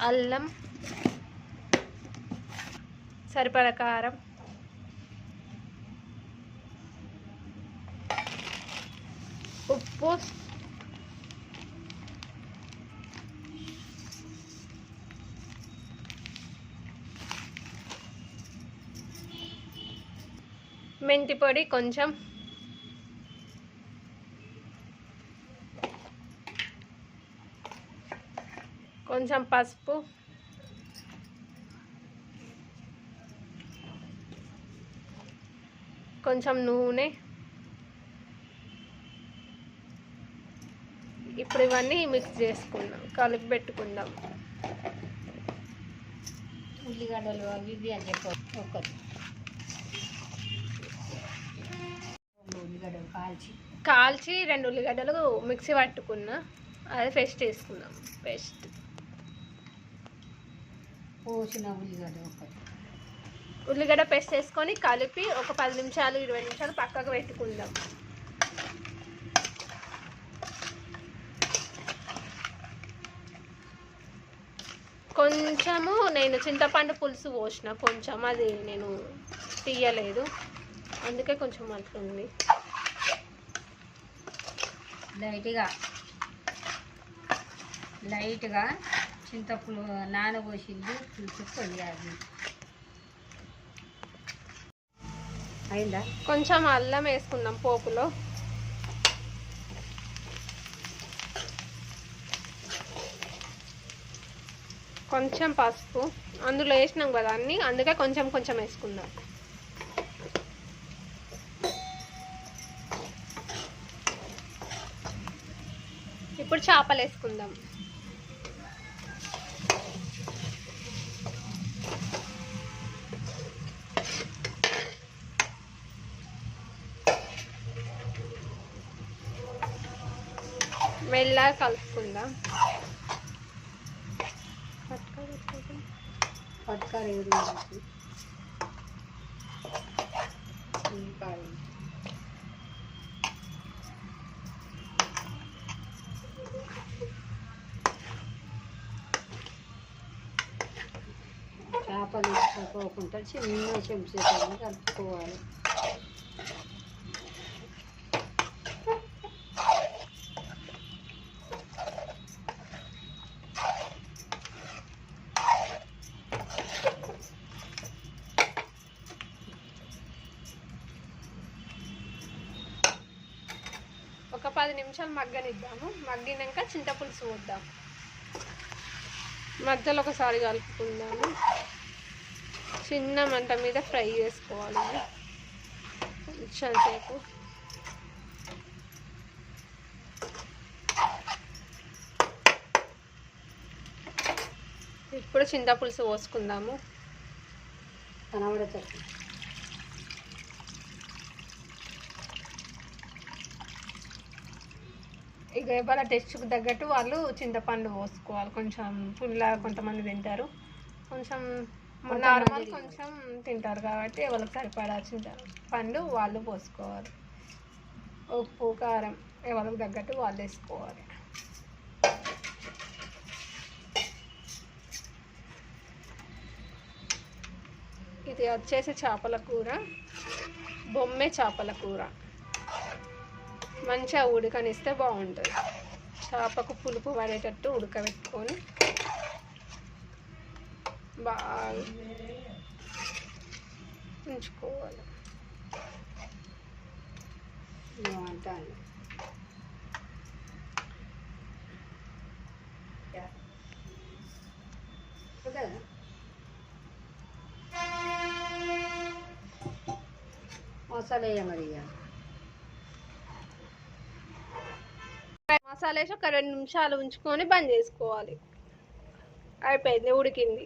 అల్లం, సరిపడ కారం, ఉప్పు, మెంతి పొడి కొంచెం, కొంచెం పసుపు, కొంచెం నూనె. ఇప్పుడు ఇవన్నీ మిక్స్ చేసుకుందాం, కలిపి పెట్టుకుందాం. ఉల్లిగడ్డలు అవి ఇవి అని చెప్పి ఉల్లిగడ్డలు కాల్చి 2 ఉల్లిగడ్డలు మిక్సీ పట్టుకున్నా, అది పేస్ట్ వేసుకుందాం. పేస్ట్ పోసిన ఉల్లిగడ్డ పేస్ట్ వేసుకొని కలిపి ఒక 10 నిమిషాలు 20 నిమిషాలు పక్కకు పెట్టుకుందాం. కొంచెము నేను చింతపండు పులుసు పోసిన, కొంచెం అది నేను తీయలేదు, అందుకే కొంచెం అట్లుంది. లైట్గా చింతపులు నానబోసింది పులుసు కొయ్యాలి. అయిందా? కొంచెం అల్లం వేసుకుందాం పోపులో. కొంచెం పసుపు, అందులో వేసినాం కదా అన్నీ, అందుకే కొంచెం కొంచెం వేసుకుందాం. ఇప్పుడు చేపలు వేసుకుందాం. మెల్లగా కలుపుకుందాం. పట్టుకారు చేపలు వేసుకోకుండా చిన్న చెంచాతో కలుపుకోవాలి. ఒక 10 నిమిషాలు మగ్గనిద్దాము. మగ్గినాక చింతపులుసు పోద్దాం. మధ్యలో ఒకసారి కలుపుకుందాము. చిన్న మంట మీద ఫ్రై చేసుకోవాలి కొంచెం సేపు. ఇప్పుడు చింతపులుసు పోసుకుందాము. ఇక ఎవరి టేస్ట్కి తగ్గట్టు వాళ్ళు చింతపండు పోసుకోవాలి. కొంచెం పుల్ల కొంతమంది తింటారు, కొంచెం నార్మల్ కొంచెం తింటారు కాబట్టి ఎవరికి సరిపడా చింతపండు వాళ్ళు పోసుకోవాలి. ఉప్పు కారం ఎవరికి తగ్గట్టు వాళ్ళు వేసుకోవాలి. ఇది వచ్చేసి చేపల కూర, బొమ్మె చేపల కూర. మంచిగా ఉడకనిస్తే బాగుంటుంది. చేపకు పులుపు పడేటట్టు ఉడకబెట్టుకొని బాగా ఉంచుకోవాలి. మసాలా వేయమరి. మసాలా వేసి ఒక 2 నిమిషాలు ఉంచుకొని బంద్ చేసుకోవాలి. అయిపోయింది, ఉడికింది.